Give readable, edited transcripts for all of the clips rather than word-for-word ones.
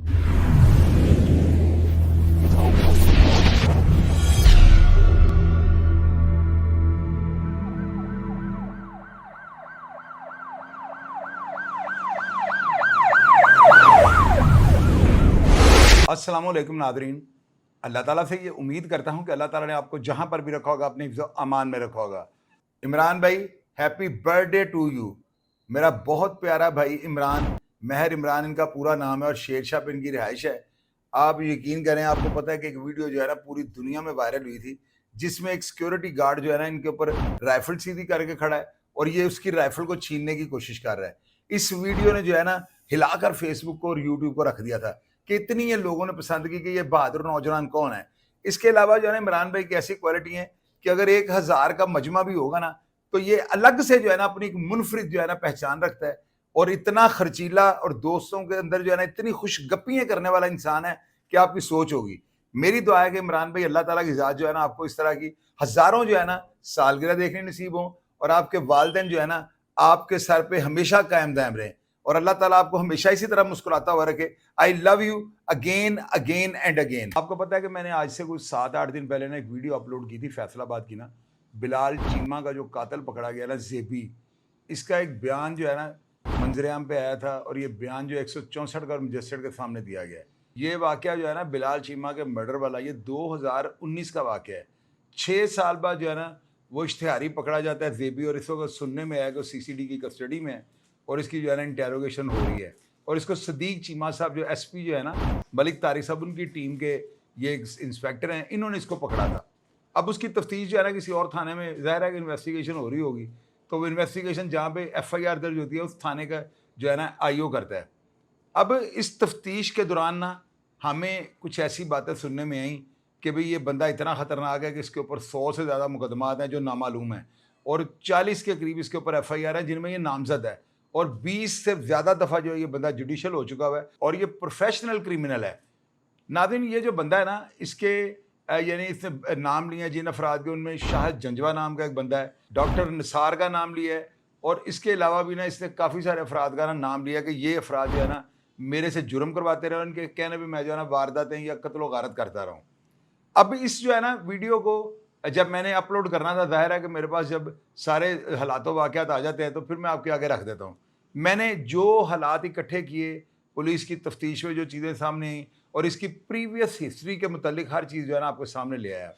अस्सलाम वालेकुम नादरीन। अल्लाह ताला से ये उम्मीद करता हूँ कि अल्लाह ताला ने आपको जहाँ पर भी रखा होगा अपने हिफ्ज़ अमान में रखा होगा। इमरान भाई, हैप्पी बर्थडे टू यू। मेरा बहुत प्यारा भाई इमरान, महर इमरान इनका पूरा नाम है और शेरशाह पे इनकी रिहाइश है। आप यकीन करें, आपको पता है कि एक वीडियो जो है ना पूरी दुनिया में वायरल हुई थी, जिसमें एक सिक्योरिटी गार्ड जो है ना इनके ऊपर राइफल सीधी करके खड़ा है और ये उसकी राइफल को छीनने की कोशिश कर रहा है। इस वीडियो ने जो है ना हिलाकर फेसबुक को और यूट्यूब को रख दिया था कि इतनी ये लोगों ने पसंद की कि ये बहादुर नौजवान कौन है। इसके अलावा जो है ना इमरान भाई की ऐसी क्वालिटी है कि अगर 1000 का मजमा भी होगा ना तो ये अलग से जो है ना अपनी एक मुनफरिद जो है ना पहचान रखता है और इतना खर्चीला और दोस्तों के अंदर जो है ना इतनी खुशगप्पियां करने वाला इंसान है कि आपकी सोच होगी। मेरी दुआ है कि इमरान भाई अल्लाह ताला की ज़ात जो है ना आपको इस तरह की हजारों जो है ना सालगिरह देखने नसीब हो और आपके वालिदैन जो है ना आपके सर पे हमेशा कायम दायम रहें और अल्लाह ताला आपको हमेशा इसी तरह मुस्कुराता हुआ रखे। I love you again again and again. आपको पता है कि मैंने आज से कुछ 7-8 दिन पहले ना एक वीडियो अपलोड की थी फैसलाबाद की ना, बिलाल चीमा का जो कातिल पकड़ा गया ना ज़ेबी, इसका एक बयान जो है ना मंजरेआम पे आया था और ये बयान जो 164 का मजिस्ट्रेट के सामने दिया गया है। ये वाक़या जो है ना बिलाल चीमा के मर्डर वाला ये 2019 का वाक़या है। 6 साल बाद जो है ना वो इश्तिहारी पकड़ा जाता है ज़ेबी और इस वक्त सुनने में आया कि वो सीसीडी की कस्टडी में है और इसकी जो है ना इंटेरोगेशन हो रही है और इसको सदीक चीमा साहब जो एसपी जो है ना मलिक तारिक साहब उनकी टीम के ये इंस्पेक्टर हैं, इन्होंने इसको पकड़ा था। अब उसकी तफ्तीश जो है ना किसी और थाने में ज़ाहिर है कि इन्वेस्टिगेशन हो रही होगी, तो वो इन्वेस्टिगेशन जहाँ पे एफआईआर दर्ज होती है उस थाने का जो है ना आईओ करता है। अब इस तफ्तीश के दौरान ना हमें कुछ ऐसी बातें सुनने में आई कि भाई ये बंदा इतना ख़तरनाक है कि इसके ऊपर 100 से ज़्यादा मुकदमात हैं जो नामालूम हैं और 40 के करीब इसके ऊपर एफआईआर है जिनमें ये नामजद है और 20 से ज़्यादा दफ़ा जो है ये बंदा जुडिशल हो चुका हुआ है और ये प्रोफेशनल क्रिमिनल है। नाज़रीन, ये जो बंदा है ना इसके यानी इसने नाम लिया जिन अफराद के, उनमें शाहिद जंजवा नाम का एक बंदा है, डॉक्टर निसार का नाम लिया है और इसके अलावा भी ना इसने काफ़ी सारे अफराद का ना नाम लिया कि ये अफराद जो है ना मेरे से जुर्म करवाते रहे, उनके कहने पर मैं जो है ना वारदातें या कत्ल गारत करता रहा हूँ। अब इस जो है ना वीडियो को जब मैंने अपलोड करना था, ज़ाहिर है कि मेरे पास जब सारे हालात वाक़यात आ जाते हैं तो फिर मैं आपके आगे रख देता हूँ। मैंने जो हालात इकट्ठे किए, पुलिस की तफ्तीश में जो चीज़ें सामने आई और इसकी प्रीवियस हिस्ट्री के मुतालिक हर चीज़ जो है ना आपके सामने ले आया।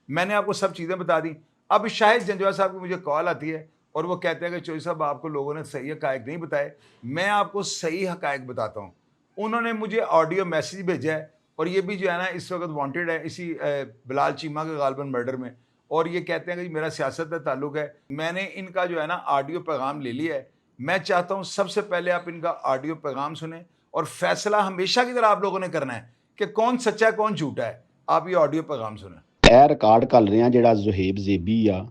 मैंने आपको सब चीज़ें बता दी। अब शाहिद जंजवा साहब की मुझे कॉल आती है और वो कहते हैं कि चौधरी साहब आपको लोगों ने सही हक़ाइक़ नहीं बताए, मैं आपको सही हक़ाइक़ बताता हूँ। उन्होंने मुझे ऑडियो मैसेज भेजा है और ये भी जो है ना इस वक्त वांटेड है इसी बिलाल चीमा के गालबन मर्डर में और ये कहते हैं कि मेरा सियासत से ताल्लुक़ है। मैंने इनका जो है ना ऑडियो पैगाम ले लिया है। मैं चाहता हूँ सबसे पहले आप इनका ऑडियो पैगाम सुने और फैसला हमेशा की तरह आप लोगों ने करना है कि कौन सच्चा है कौन झूठा है। आप ये ऑडियो पैगाम सुने। ਇਹ ਰਿਕਾਰਡ ਕਰ ਰਹੇ ਆ ਜਿਹੜਾ ਜ਼ੁਹੇਬ ਜ਼ੇਬੀ ਆ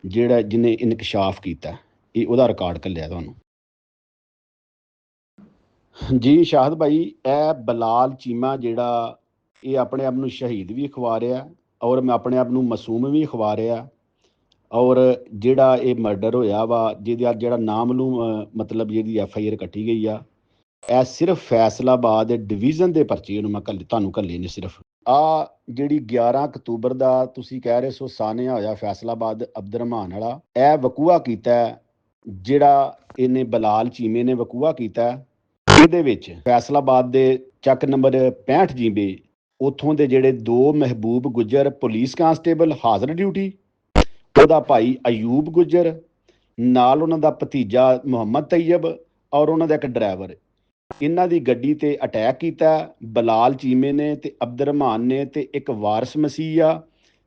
ਜਿਹੜਾ ਜਿਹਨੇ ਇਨਕਸ਼ਾਫ ਕੀਤਾ ਇਹ ਉਹਦਾ ਰਿਕਾਰਡ ਘੱਲਿਆ ਤੁਹਾਨੂੰ ਜੀ। ਸ਼ਾਹਦ ਭਾਈ, ਇਹ ਬਲਾਲ ਚੀਮਾ ਜਿਹੜਾ ਇਹ ਆਪਣੇ ਆਪ ਨੂੰ ਸ਼ਹੀਦ ਵੀ ਅਖਵਾ ਰਿਹਾ ਔਰ ਮੈਂ ਆਪਣੇ ਆਪ ਨੂੰ ਮਾਸੂਮ ਵੀ ਅਖਵਾ ਰਿਹਾ ਔਰ ਜਿਹੜਾ ਇਹ ਮਰਡਰ ਹੋਇਆ ਵਾ ਜਿਹਦਾ ਜਿਹੜਾ ਨਾਮਲੂਮ ਮਤਲਬ ਜਿਹਦੀ ਐਫਆਈਆਰ ਕੱਟੀ ਗਈ ਆ, ਇਹ ਸਿਰਫ ਫੈਸਲਾਬਾਦ ਡਿਵੀਜ਼ਨ ਦੇ ਪਰਚੇ ਨੂੰ ਮੈਂ ਤੁਹਾਨੂੰ ਘੱਲੇ ਨੇ। ਸਿਰਫ ਆ ਜਿਹੜੀ 11 ਅਕਤੂਬਰ ਦਾ ਤੁਸੀਂ ਕਹਿ ਰਹੇ ਸੋ ਸਾਨਿਆ ਹੋਇਆ ਫੈਸਲਾਬਾਦ ਅਬਦੁਰਰਹਿਮਾਨ ਵਾਲਾ, ਇਹ ਵਕੂਆ ਕੀਤਾ ਜਿਹੜਾ ਇਹਨੇ ਬਲਾਲ ਚੀਮੇ ਨੇ ਵਕੂਆ ਕੀਤਾ। ਇਹਦੇ ਵਿੱਚ ਫੈਸਲਾਬਾਦ ਦੇ ਚੱਕ ਨੰਬਰ 65 ਜੀਬੇ ਉੱਥੋਂ ਦੇ ਜਿਹੜੇ 2 ਮਹਿਬੂਬ ਗੁੱਜਰ ਪੁਲਿਸ ਕਾਂਸਟੇਬਲ ਹਾਜ਼ਰ ਡਿਊਟੀ, ਉਹਦਾ ਭਾਈ ਅਯੂਬ ਗੁੱਜਰ ਨਾਲ ਉਹਨਾਂ ਦਾ ਭਤੀਜਾ ਮੁਹੰਮਦ ਤੈयब ਔਰ ਉਹਨਾਂ ਦਾ ਇੱਕ ਡਰਾਈਵਰ, ਇਹਨਾਂ ਦੀ ਗੱਡੀ ਤੇ ਅਟੈਕ ਕੀਤਾ ਬਲਾਲ ਚੀਮੇ ਨੇ ਤੇ ਅਬਦੁਰਰਹਿਮਾਨ ਨੇ ਤੇ ਇੱਕ ਵਾਰਿਸ ਮਸੀਹ ਆ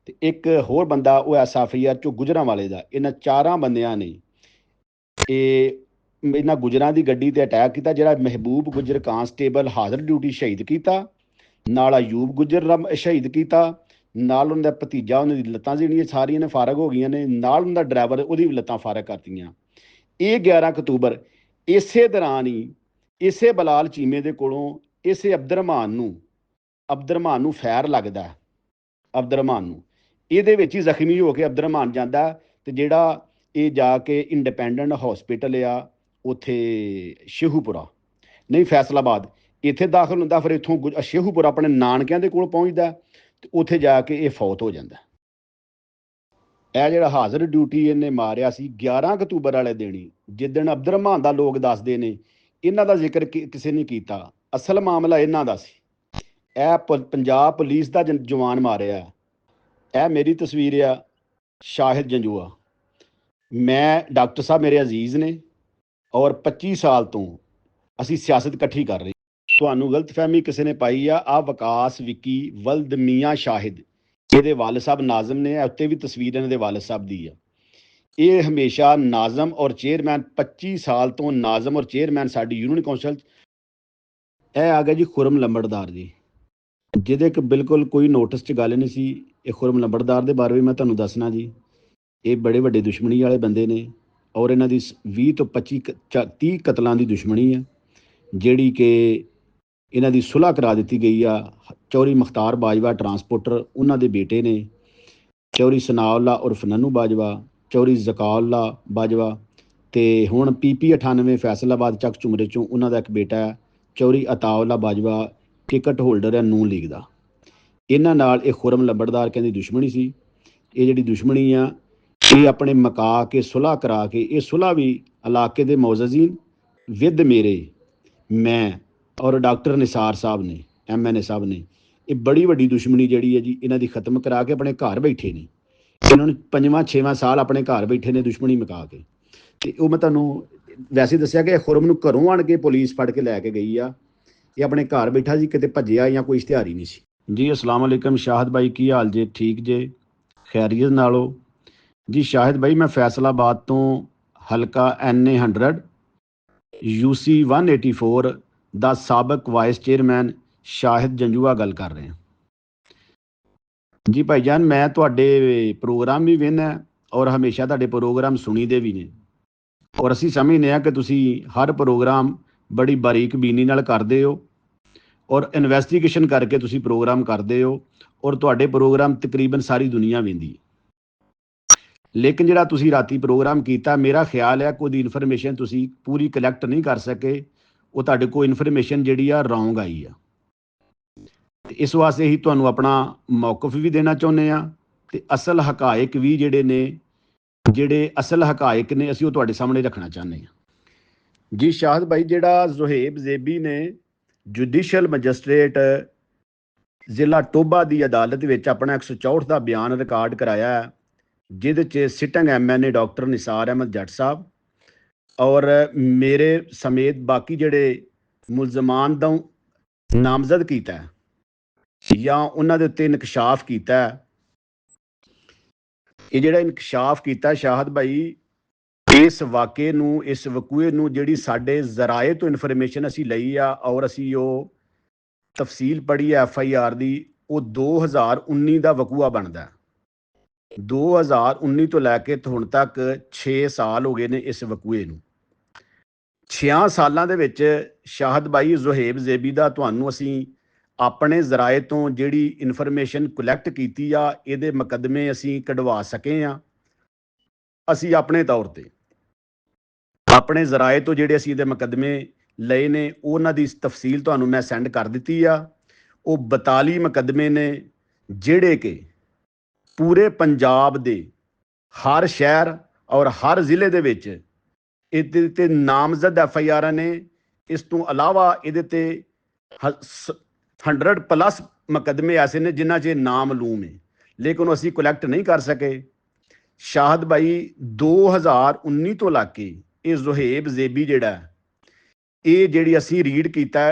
ਤੇ ਇੱਕ ਹੋਰ ਬੰਦਾ ਉਹ ਐਸਐਫਆਈਆਰ ਚੋਂ ਗੁਜਰਾਂ ਵਾਲੇ ਦਾ। ਇਹਨਾਂ 4 ਬੰਦਿਆਂ ਨੇ ਇਹਨਾਂ ਗੁਜਰਾਂ ਦੀ ਗੱਡੀ ਤੇ ਅਟੈਕ ਕੀਤਾ। ਜਿਹੜਾ ਮਹਿਬੂਬ ਗੁੱਜਰ ਕਾਂਸਟੇਬਲ ਹਾਜ਼ਰ ਡਿਊਟੀ ਸ਼ਹੀਦ ਕੀਤਾ, ਨਾਲ ਅਯੂਬ ਗੁੱਜਰ ਸ਼ਹੀਦ ਕੀਤਾ, ਨਾਲ ਉਹਨਾਂ ਦਾ ਭਤੀਜਾ, ਉਹਨਾਂ ਦੀ ਲੱਤਾਂ ਜਿਹੜੀਆਂ ਸਾਰੀਆਂ ਨੇ ਫਾਰਗ ਹੋ ਗਈਆਂ ਨੇ, ਨਾਲ ਉਹਨਾਂ ਦਾ ਡਰਾਈਵਰ ਉਹਦੀ ਵੀ ਲੱਤਾਂ ਫਾਰਗ ਕਰਤੀਆਂ। ਇਹ 11 ਅਕਤੂਬਰ ਇਸੇ ਦੌਰਾਨ ਹੀ ਇਸੇ ਬਲਾਲ ਚੀਮੇ ਦੇ ਕੋਲੋਂ ਇਸੇ ਅਬਦੁਰਰਹਿਮਾਨ ਨੂੰ ਫੈਰ ਲੱਗਦਾ। ਅਬਦੁਰਰਹਿਮਾਨ ਨੂੰ ਇਹਦੇ ਵਿੱਚ ਹੀ ਜ਼ਖਮੀ ਹੋ ਕੇ ਅਬਦੁਰਰਹਿਮਾਨ ਜਾਂਦਾ ਤੇ ਜਿਹੜਾ ਇਹ ਜਾ ਕੇ ਇੰਡੀਪੈਂਡੈਂਟ ਹਸਪੀਟਲ ਆ ਉੱਥੇ ਸ਼ੇਹੂਪੁਰਾ ਨਹੀਂ ਫੈਸਲਾਬਾਦ, ਇੱਥੇ ਦਾਖਲ ਹੁੰਦਾ, ਫਿਰ ਇੱਥੋਂ ਸ਼ੇਖੂਪੁਰ ਆਪਣੇ ਨਾਨਕਿਆਂ ਦੇ ਕੋਲ ਪਹੁੰਚਦਾ ਤੇ ਉੱਥੇ ਜਾ ਕੇ ਇਹ ਫੌਤ ਹੋ ਜਾਂਦਾ। ਇਹ ਜਿਹੜਾ ਹਾਜ਼ਰ ਡਿਊਟੀ ਇਹਨੇ ਮਾਰਿਆ ਸੀ 11 ਅਕਤੂਬਰ ਵਾਲੇ ਦਿਨ, ਜਿੱਦਣ ਅਬਦੁਰਰਹਿਮਾਨ ਦਾ ਲੋਕ ਦੱਸਦੇ ਨੇ, ਇਹਨਾਂ ਦਾ ਜ਼ਿਕਰ ਕਿਸੇ ਨੇ ਕੀਤਾ। ਅਸਲ ਮਾਮਲਾ ਇਹਨਾਂ ਦਾ ਸੀ। ਇਹ ਪੰਜਾਬ ਪੁਲਿਸ ਦਾ ਜਵਾਨ ਮਾਰਿਆ। ਇਹ ਮੇਰੀ ਤਸਵੀਰ ਆ, ਸ਼ਾਹਿਦ ਜੰਜੂਆ। ਮੈਂ ਡਾਕਟਰ ਸਾਹਿਬ ਮੇਰੇ ਅਜ਼ੀਜ਼ ਨੇ ਔਰ 25 ਸਾਲ ਤੋਂ ਅਸੀਂ ਸਿਆਸਤ ਇਕੱਠੀ ਕਰ ਰਹੇ। ਤੁਹਾਨੂੰ ਗਲਤਫਹਿਮੀ ਕਿਸੇ ਨੇ ਪਾਈ ਆ ਵਿਕਾਸ ਵਿੱਕੀ ਵਲਦ ਮੀਆਂ ਸ਼ਾਹਿਦ, ਇਹਦੇ ਵਾਲਿਦ ਸਾਹਿਬ ਨਾਜ਼ਮ ਨੇ, ਉੱਤੇ ਵੀ ਤਸਵੀਰ ਇਹਨਾਂ ਦੇ ਵਾਲਿਦ ਸਾਹਿਬ ਦੀ ਆ। ਇਹ ਹਮੇਸ਼ਾ ਨਾਜ਼ਮ ਔਰ ਚੇਅਰਮੈਨ, 25 ਸਾਲ ਤੋਂ ਨਾਜ਼ਮ ਔਰ ਚੇਅਰਮੈਨ ਸਾਡੀ ਯੂਨੀਅਨ ਕੌਂਸਲ। ਇਹ ਆ ਗਿਆ ਜੀ ਖੁਰਮ ਲੰਬੜਦਾਰ ਜੀ, ਜਿਹਦੇ ਕਿ ਬਿਲਕੁਲ ਕੋਈ ਨੋਟਿਸ 'ਚ ਗੱਲ ਨਹੀਂ ਸੀ। ਇਹ ਖੁਰਮ ਲੰਬੜਦਾਰ ਦੇ ਬਾਰੇ ਵੀ ਮੈਂ ਤੁਹਾਨੂੰ ਦੱਸਣਾ ਜੀ। ਇਹ ਬੜੇ ਵੱਡੇ ਦੁਸ਼ਮਣੀ ਵਾਲੇ ਬੰਦੇ ਨੇ ਔਰ ਇਹਨਾਂ ਦੀ 20 ਤੋਂ 30 ਕਤਲਾਂ ਦੀ ਦੁਸ਼ਮਣੀ ਆ, ਜਿਹੜੀ ਕਿ ਇਹਨਾਂ ਦੀ ਸੁਲ੍ਹਾ ਕਰਾ ਦਿੱਤੀ ਗਈ ਆ। ਚੌਧਰੀ ਮੁਖਤਾਰ ਬਾਜਵਾ ਟਰਾਂਸਪੋਰਟਰ, ਉਹਨਾਂ ਦੇ ਬੇਟੇ ਨੇ ਚੌਧਰੀ ਸਨਾਉल्ला ਉਰਫ ਨੰਨੂ ਬਾਜਵਾ, ਚੌਧਰੀ ਜ਼ਕਾਉल्ला ਬਾਜਵਾ, ਤੇ ਹੁਣ PP 98 ਫੈਸਲਾਬਾਦ ਚੱਕ ਝੁਮਰੇ 'ਚੋਂ ਉਹਨਾਂ ਦਾ ਇੱਕ ਬੇਟਾ ਹੈ ਚੌਧਰੀ ਅਤਾਉल्ला ਬਾਜਵਾ, ਟਿਕਟ ਹੋਲਡਰ ਹੈ ਨੂਨ ਲੀਗ ਦਾ। ਇਹਨਾਂ ਨਾਲ ਇਹ ਖੁਰਮ ਲੰਬੜਦਾਰ ਕਹਿੰਦੀ ਦੁਸ਼ਮਣੀ ਸੀ। ਇਹ ਜਿਹੜੀ ਦੁਸ਼ਮਣੀ ਆ ਇਹ ਆਪਣੇ ਮਕਾ ਕੇ ਸੁਲ੍ਹਾ ਕਰਾ ਕੇ, ਇਹ ਸੁਲ੍ਹਾ ਵੀ ਇਲਾਕੇ ਦੇ ਮੌਜ਼ਜ਼ੀਨ ਵਿਦ ਮੇਰੇ, ਮੈਂ ਔਰ ਡਾਕਟਰ ਨਿਸਾਰ ਸਾਹਿਬ ਨੇ, MNA ਸਾਹਿਬ ਨੇ, ਇਹ ਬੜੀ ਵੱਡੀ ਦੁਸ਼ਮਣੀ ਜਿਹੜੀ ਹੈ ਜੀ ਇਹਨਾਂ ਦੀ ਖਤਮ ਕਰਾ ਕੇ ਆਪਣੇ ਘਰ ਬੈਠੇ ਨੇ। ਇਹਨਾਂ ਨੂੰ 5ਵਾਂ 6ਵਾਂ ਸਾਲ ਆਪਣੇ ਘਰ ਬੈਠੇ ਨੇ ਦੁਸ਼ਮਣੀ ਮੁਕਾ ਕੇ। ਤੇ ਉਹ ਮੈਂ ਤੁਹਾਨੂੰ ਵੈਸੇ ਦੱਸਿਆ ਕਿ ਖੁਰਮ ਨੂੰ ਘਰੋਂ ਆਣ ਕੇ ਪੁਲਿਸ ਫੜ ਕੇ ਲੈ ਕੇ ਗਈ ਆ। ਇਹ ਆਪਣੇ ਘਰ ਬੈਠਾ ਜੀ, ਕਿਤੇ ਭੱਜਿਆ ਜਾਂ ਕੋਈ ਇਸ਼ਤਿਹਾਰ ਹੀ ਨਹੀਂ ਸੀ ਜੀ। ਅਸਲਾਮ ਵਾਲੇਕਮ ਸ਼ਾਹਿਦ ਭਾਈ, ਕੀ ਹਾਲ ਜੇ? ਠੀਕ ਜੇ? ਖੈਰੀਅਤ ਨਾਲੋਂ ਜੀ? ਸ਼ਾਹਿਦ ਭਾਈ ਮੈਂ ਫੈਸਲਾਬਾਦ ਤੋਂ ਹਲਕਾ NA 100 UC 184 ਦਾ ਸਾਬਕ ਵਾਈਸ ਚੇਅਰਮੈਨ ਸ਼ਾਹਿਦ ਜੰਜੂਆ ਗੱਲ ਕਰ ਰਹੇ ਹਾਂ ਜੀ। ਭਾਈ ਜਾਨ, ਮੈਂ ਤੁਹਾਡੇ ਪ੍ਰੋਗਰਾਮ ਵੀ ਵੇਖਦਾ ਔਰ ਹਮੇਸ਼ਾ ਤੁਹਾਡੇ ਪ੍ਰੋਗਰਾਮ ਸੁਣੀਦੇ ਵੀ ਨੇ, ਔਰ ਅਸੀਂ ਸਮਝਦੇ ਹਾਂ ਕਿ ਤੁਸੀਂ ਹਰ ਪ੍ਰੋਗਰਾਮ ਬੜੀ ਬਾਰੀਕ ਬੀਨੀ ਨਾਲ ਕਰਦੇ ਹੋ ਔਰ ਇਨਵੈਸਟੀਗੇਸ਼ਨ ਕਰਕੇ ਤੁਸੀਂ ਪ੍ਰੋਗਰਾਮ ਕਰਦੇ ਹੋ, ਔਰ ਤੁਹਾਡੇ ਪ੍ਰੋਗਰਾਮ ਤਕਰੀਬਨ ਸਾਰੀ ਦੁਨੀਆ ਵੇਖਦੀ। ਲੇਕਿਨ ਜਿਹੜਾ ਤੁਸੀਂ ਰਾਤੀ ਪ੍ਰੋਗਰਾਮ ਕੀਤਾ, ਮੇਰਾ ਖਿਆਲ ਹੈ ਕੋਈ ਇਨਫੋਰਮੇਸ਼ਨ ਤੁਸੀਂ ਪੂਰੀ ਕਲੈਕਟ ਨਹੀਂ ਕਰ ਸਕੇ। ਉਹ ਤੁਹਾਡੇ ਕੋਲ ਇਨਫੋਰਮੇਸ਼ਨ ਜਿਹੜੀ ਆ ਰੌਂਗ ਆਈ ਆ। ਤੇ ਇਸ ਵਾਸਤੇ ਹੀ ਤੁਹਾਨੂੰ ਆਪਣਾ ਮੌਕਫ ਵੀ ਦੇਣਾ ਚਾਹੁੰਦੇ ਆ, ਤੇ ਅਸਲ ਹਕਾਇਕ ਵੀ ਜਿਹੜੇ ਅਸਲ ਹਕਾਇਕ ਨੇ ਅਸੀਂ ਉਹ ਤੁਹਾਡੇ ਸਾਹਮਣੇ ਰੱਖਣਾ ਚਾਹੁੰਦੇ ਹਾਂ ਜੀ। ਸ਼ਾਹਿਦ ਭਾਈ, ਜਿਹੜਾ ਜ਼ੁਹੇਬ ਜ਼ੇਬੀ ਨੇ ਜੁਡੀਸ਼ੀਅਲ ਮੈਜਿਸਟ੍ਰੇਟ ਜ਼ਿਲ੍ਹਾ ਟੋਭਾ ਦੀ ਅਦਾਲਤ ਵਿੱਚ ਆਪਣਾ 164 ਦਾ ਬਿਆਨ ਰਿਕਾਰਡ ਕਰਾਇਆ, ਜਿਹਦੇ 'ਚ sitting MNA doctor Nisar Ahmad Jatt sahib ਔਰ ਮੇਰੇ ਸਮੇਤ ਬਾਕੀ ਜਿਹੜੇ ਮੁਲਜ਼ਮਾਨ ਦਾ ਨਾਮਜ਼ਦ ਕੀਤਾ ਜਾਂ ਉਹਨਾਂ ਦੇ ਉੱਤੇ ਇਨਕਸ਼ਾਫ ਕੀਤਾ। ਇਹ ਜਿਹੜਾ ਇਨਕਸ਼ਾਫ ਕੀਤਾ ਸ਼ਾਹਿਦ ਭਾਈ, ਇਸ ਵਾਕੇ ਨੂੰ, ਇਸ ਵਕੂਏ ਨੂੰ, ਜਿਹੜੀ ਸਾਡੇ ਜ਼ਰਾਏ ਤੋਂ ਇਨਫੋਰਮੇਸ਼ਨ ਅਸੀਂ ਲਈ ਆ ਔਰ ਅਸੀਂ ਉਹ ਤਫਸੀਲ ਪੜ੍ਹੀ ਹੈ FIR ਦੀ, ਉਹ 2019 ਦਾ ਵਕੂਆ ਬਣਦਾ। 2019 ਤੋਂ ਲੈ ਕੇ ਹੁਣ ਤੱਕ 6 ਸਾਲ ਹੋ ਗਏ ਨੇ ਇਸ ਵਕੂਏ ਨੂੰ। 6 ਸਾਲਾਂ ਦੇ ਵਿੱਚ ਸ਼ਾਹਿਦ ਭਾਈ ਜ਼ੁਹੇਬ ਜ਼ੇਬੀ ਦਾ ਤੁਹਾਨੂੰ ਅਸੀਂ ਆਪਣੇ ਜ਼ਰਾਏ ਤੋਂ ਜਿਹੜੀ ਇਨਫੋਰਮੇਸ਼ਨ ਕਲੈਕਟ ਕੀਤੀ ਆ, ਇਹਦੇ ਮੁਕੱਦਮੇ ਅਸੀਂ ਕਢਵਾ ਸਕੇ ਆ। ਅਸੀਂ ਆਪਣੇ ਤੌਰ ਤੇ ਆਪਣੇ ਜ਼ਰਾਏ ਤੋਂ ਜਿਹੜੇ ਅਸੀਂ ਇਹਦੇ ਮੁਕੱਦਮੇ ਲਏ ਨੇ, ਉਹਨਾਂ ਦੀ ਤਫਸੀਲ ਤੁਹਾਨੂੰ ਮੈਂ ਸੈਂਡ ਕਰ ਦਿੱਤੀ ਆ। ਉਹ 42 ਮੁਕੱਦਮੇ ਨੇ, ਜਿਹੜੇ ਕਿ ਪੂਰੇ ਪੰਜਾਬ ਦੇ ਹਰ ਸ਼ਹਿਰ ਔਰ ਹਰ ਜ਼ਿਲ੍ਹੇ ਦੇ ਵਿੱਚ ਇਹਦੇ 'ਤੇ ਨਾਮਜ਼ਦ FIR ਨੇ। ਇਸ ਤੋਂ ਇਲਾਵਾ ਇਹਦੇ 'ਤੇ 100+ ਮੁਕੱਦਮੇ ਐਸੇ ਨੇ ਜਿਨ੍ਹਾਂ 'ਚ ਨਾਮਲੂਮ ਹੈ, ਲੇਕਿਨ ਅਸੀਂ ਕਲੈਕਟ ਨਹੀਂ ਕਰ ਸਕੇ। ਸ਼ਾਹਿਦ ਭਾਈ 2019 ਤੋਂ ਲੱਗ ਕੇ ਇਹ ਜ਼ੁਹੇਬ ਜ਼ੇਬੀ ਜਿਹੜਾ, ਇਹ ਜਿਹੜੀ ਅਸੀਂ ਰੀਡ ਕੀਤਾ,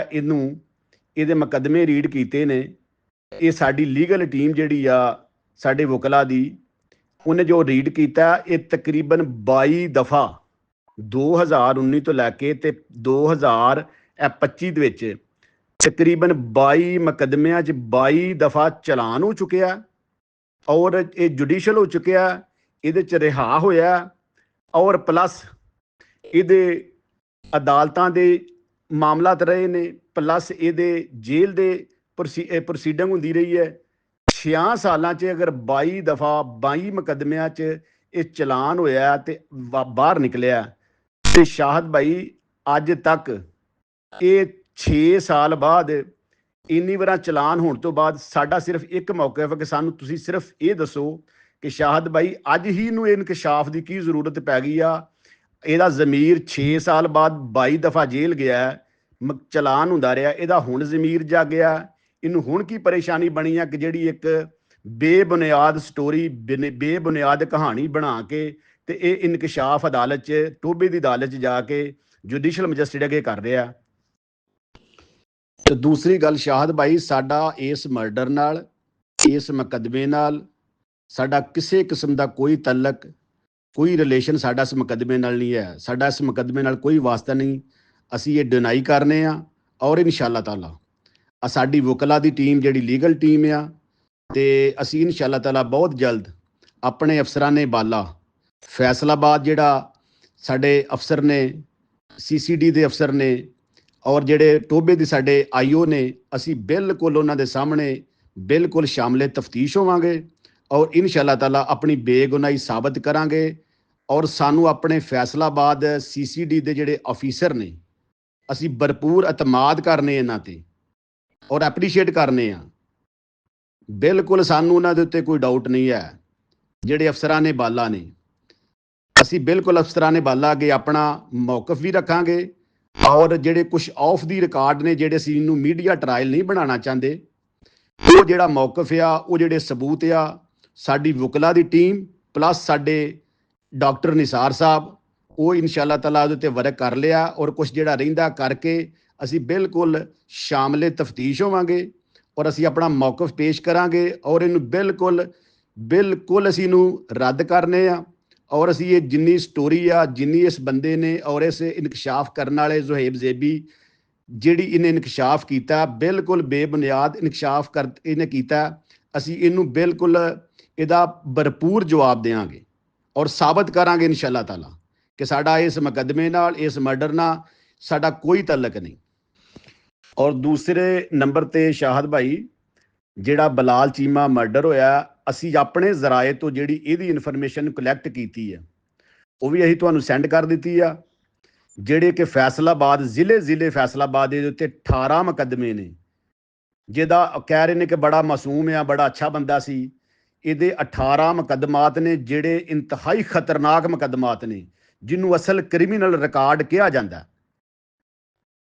ਇਹਦੇ ਮੁਕੱਦਮੇ ਰੀਡ ਕੀਤੇ ਨੇ। ਇਹ ਸਾਡੀ ਲੀਗਲ ਟੀਮ ਜਿਹੜੀ ਆ ਸਾਡੇ ਵਕਲਾ ਦੀ, ਉਹਨੇ ਜੋ ਰੀਡ ਕੀਤਾ, ਇਹ ਤਕਰੀਬਨ 22 ਦਫਾ 2019 ਤੋਂ ਲੈ ਕੇ ਤੇ 2025 ਦੇ ਵਿੱਚ ਤਕਰੀਬਨ 22 ਮੁਕੱਦਮਿਆਂ 'ਚ 22 ਦਫਾ ਚਲਾਨ ਹੋ ਚੁੱਕਿਆ ਔਰ ਇਹ ਜੁਡੀਸ਼ੀਅਲ ਹੋ ਚੁੱਕਿਆ। ਇਹਦੇ 'ਚ ਰਿਹਾ ਹੋਇਆ ਔਰ ਪਲੱਸ ਇਹਦੇ ਅਦਾਲਤਾਂ ਦੇ ਮਾਮਲਾਤ ਰਹੇ ਨੇ, ਪਲੱਸ ਇਹਦੇ ਜੇਲ੍ਹ ਦੇ ਪ੍ਰੋਸੀਡਿੰਗ ਹੁੰਦੀ ਰਹੀ ਹੈ। 6 ਸਾਲਾਂ 'ਚ ਅਗਰ 22 ਦਫਾ 22 ਮੁਕੱਦਮਿਆਂ 'ਚ ਇਹ ਚਲਾਨ ਹੋਇਆ ਤੇ ਬਾਹਰ ਨਿਕਲਿਆ, ਤੇ ਸ਼ਾਹਿਦ ਭਾਈ ਅੱਜ ਤੱਕ ਇਹ 6 ਸਾਲ ਬਾਅਦ ਇੰਨੀ ਵਾਰਾਂ ਚਲਾਨ ਹੋਣ ਤੋਂ ਬਾਅਦ ਸਾਡਾ ਸਿਰਫ ਇੱਕ ਮੌਕਾ ਹੈ ਕਿ ਸਾਨੂੰ ਤੁਸੀਂ ਸਿਰਫ ਇਹ ਦੱਸੋ ਕਿ ਸ਼ਾਹਦ ਭਾਈ ਅੱਜ ਹੀ ਨੂੰ ਇਨਕਸ਼ਾਫ ਦੀ ਕੀ ਜ਼ਰੂਰਤ ਪੈ ਗਈ ਆ। ਇਹਦਾ ਜ਼ਮੀਰ 6 ਸਾਲ ਬਾਅਦ 22 ਦਫਾ ਜੇਲ੍ਹ ਗਿਆ, ਚਲਾਨ ਹੁੰਦਾ ਰਿਹਾ, ਇਹਦਾ ਹੁਣ ਜ਼ਮੀਰ ਜਾਗਿਆ। ਇਹਨੂੰ ਹੁਣ ਕੀ ਪਰੇਸ਼ਾਨੀ ਬਣੀ ਆ ਕਿ ਜਿਹੜੀ ਇੱਕ ਬੇਬੁਨਿਆਦ ਸਟੋਰੀ, ਬੇਬੁਨਿਆਦ ਕਹਾਣੀ ਬਣਾ ਕੇ ਤੇ ਇਹ ਇਨਕਸ਼ਾਫ ਅਦਾਲਤ 'ਚ, ਟੋਭੇ ਦੀ ਅਦਾਲਤ 'ਚ ਜਾ ਕੇ ਜੁਡੀਸ਼ਲ ਮੈਜਿਸਟਰੇਟ ਅੱਗੇ ਕਰ ਰਿਹਾ। ਤੇ ਦੂਸਰੀ ਗੱਲ ਸ਼ਾਹਦ ਭਾਈ, ਸਾਡਾ ਇਸ ਮਰਡਰ ਨਾਲ, ਇਸ ਮੁਕੱਦਮੇ ਨਾਲ ਸਾਡਾ ਕਿਸੇ ਕਿਸਮ ਦਾ ਕੋਈ ਤਲਕ, ਕੋਈ ਰਿਲੇਸ਼ਨ ਸਾਡਾ ਇਸ ਮੁਕੱਦਮੇ ਨਾਲ ਨਹੀਂ ਹੈ। ਸਾਡਾ ਇਸ ਮੁਕੱਦਮੇ ਨਾਲ ਕੋਈ ਵਾਸਤਾ ਨਹੀਂ। ਅਸੀਂ ਇਹ ਡਿਨਾਈ ਕਰਨੇ ਆ ਔਰ ਇਨਸ਼ਾਅੱਲਾ ਤਾਲਾ ਸਾਡੀ ਵਕਲਾ ਦੀ ਟੀਮ ਜਿਹੜੀ ਲੀਗਲ ਟੀਮ ਆ, ਤੇ ਅਸੀਂ ਇਨਸ਼ਾਅੱਲਾ ਤਾਲਾ ਬਹੁਤ ਜਲਦ ਆਪਣੇ ਅਫਸਰਾਂ ਨੇ ਬਾਲਾ ਫੈਸਲਾਬਾਦ, ਜਿਹੜਾ ਸਾਡੇ ਅਫਸਰ ਨੇ, CCD ਦੇ ਅਫਸਰ ਨੇ ਔਰ ਜਿਹੜੇ ਟੋਭੇ ਦੇ ਸਾਡੇ IO ਨੇ, ਅਸੀਂ ਬਿਲਕੁਲ ਉਹਨਾਂ ਦੇ ਸਾਹਮਣੇ ਬਿਲਕੁਲ ਸ਼ਾਮਲੇ ਤਫਤੀਸ਼ ਹੋਵਾਂਗੇ ਔਰ ਇਨਸ਼ਾਅੱਲਾ ਤਾਲਾ ਆਪਣੀ ਬੇਗੁਨਾਹੀ ਸਾਬਤ ਕਰਾਂਗੇ। ਔਰ ਸਾਨੂੰ ਆਪਣੇ ਫੈਸਲਾਬਾਦ CCD ਦੇ ਜਿਹੜੇ ਅਫੀਸਰ ਨੇ, ਅਸੀਂ ਭਰਪੂਰ ਇਤਮਾਦ ਕਰਨੇ ਇਹਨਾਂ ਤੇ ਔਰ ਐਪਰੀਸ਼ੀਏਟ ਕਰਨੇ ਆ। ਬਿਲਕੁਲ ਸਾਨੂੰ ਉਹਨਾਂ ਦੇ ਉੱਤੇ ਕੋਈ ਡਾਊਟ ਨਹੀਂ ਹੈ। ਜਿਹੜੇ ਅਫਸਰਾਂ ਨੇ ਬਾਲਾ ਨੇ, ਅਸੀਂ ਬਿਲਕੁਲ ਅਫਸਰਾਂ ਨੇ ਬਾਲਾ ਅੱਗੇ ਆਪਣਾ ਮੌਕਫ ਵੀ ਰੱਖਾਂਗੇ ਔਰ ਜਿਹੜੇ ਕੁਝ ਆਫ ਦੀ ਰਿਕਾਰਡ ਨੇ, ਜਿਹੜੇ ਅਸੀਂ ਇਹਨੂੰ ਮੀਡੀਆ ਟਰਾਇਲ ਨਹੀਂ ਬਣਾਉਣਾ ਚਾਹੁੰਦੇ, ਉਹ ਜਿਹੜਾ ਮੌਕਫ ਆ, ਉਹ ਜਿਹੜੇ ਸਬੂਤ ਆ, ਸਾਡੀ ਵਕਲਾ ਦੀ ਟੀਮ ਪਲੱਸ ਸਾਡੇ ਡਾਕਟਰ ਨਿਸਾਰ ਸਾਹਿਬ, ਉਹ ਇਨਸ਼ਾਅੱਲਾ ਤਾਲਾ ਉਹਦੇ 'ਤੇ ਵਰਕ ਕਰ ਲਿਆ ਔਰ ਕੁਝ ਜਿਹੜਾ ਰਹਿੰਦਾ ਕਰਕੇ ਅਸੀਂ ਬਿਲਕੁਲ ਸ਼ਾਮਲੇ ਤਫਤੀਸ਼ ਹੋਵਾਂਗੇ ਔਰ ਅਸੀਂ ਆਪਣਾ ਮੌਕਫ ਪੇਸ਼ ਕਰਾਂਗੇ ਔਰ ਇਹਨੂੰ ਬਿਲਕੁਲ ਅਸੀਂ ਇਹਨੂੰ ਰੱਦ ਕਰਨੇ ਆ। ਔਰ ਅਸੀਂ ਇਹ ਜਿੰਨੀ ਸਟੋਰੀ ਆ, ਜਿੰਨੀ ਇਸ ਬੰਦੇ ਨੇ ਔਰ ਇਸ ਇਨਕਸ਼ਾਫ ਕਰਨ ਵਾਲੇ ਜ਼ੁਹੈਬ ਜ਼ੇਬੀ, ਜਿਹੜੀ ਇਹਨੇ ਇਨਕਸ਼ਾਫ ਕੀਤਾ, ਬਿਲਕੁਲ ਬੇਬੁਨਿਆਦ ਇਨਕਸ਼ਾਫ ਇਹਨੇ ਕੀਤਾ। ਅਸੀਂ ਇਹਨੂੰ ਬਿਲਕੁਲ ਇਹਦਾ ਭਰਪੂਰ ਜਵਾਬ ਦੇਵਾਂਗੇ ਔਰ ਸਾਬਤ ਕਰਾਂਗੇ ਇਨਸ਼ਾਅੱਲਾ ਤਾਲਾ ਕਿ ਸਾਡਾ ਇਸ ਮੁਕੱਦਮੇ ਨਾਲ, ਇਸ ਮਰਡਰ ਨਾਲ ਸਾਡਾ ਕੋਈ ਤਲਕ ਨਹੀਂ। ਔਰ ਦੂਸਰੇ ਨੰਬਰ ਤੇ ਸ਼ਾਹਦ ਭਾਈ, ਜਿਹੜਾ ਬਲਾਲ ਚੀਮਾ ਮਰਡਰ ਹੋਇਆ, ਅਸੀਂ ਆਪਣੇ ਜ਼ਰਾਏ ਤੋਂ ਜਿਹੜੀ ਇਹਦੀ ਇਨਫੋਰਮੇਸ਼ਨ ਕਲੈਕਟ ਕੀਤੀ ਹੈ, ਉਹ ਵੀ ਅਸੀਂ ਤੁਹਾਨੂੰ ਸੈਂਡ ਕਰ ਦਿੱਤੀ ਆ। ਜਿਹੜੇ ਕਿ ਫੈਸਲਾਬਾਦ ਜ਼ਿਲ੍ਹੇ ਫੈਸਲਾਬਾਦ ਦੇ ਉੱਤੇ 18 ਮੁਕੱਦਮੇ ਨੇ, ਜਿਹਦਾ ਕਹਿ ਰਹੇ ਨੇ ਕਿ ਬੜਾ ਮਾਸੂਮ ਆ, ਬੜਾ ਅੱਛਾ ਬੰਦਾ ਸੀ। ਇਹਦੇ 18 ਮੁਕੱਦਮਾਤ ਨੇ ਜਿਹੜੇ ਇੰਤਹਾਈ ਖਤਰਨਾਕ ਮੁਕੱਦਮਾਤ ਨੇ, ਜਿਹਨੂੰ ਅਸਲ ਕ੍ਰਿਮੀਨਲ ਰਿਕਾਰਡ ਕਿਹਾ ਜਾਂਦਾ।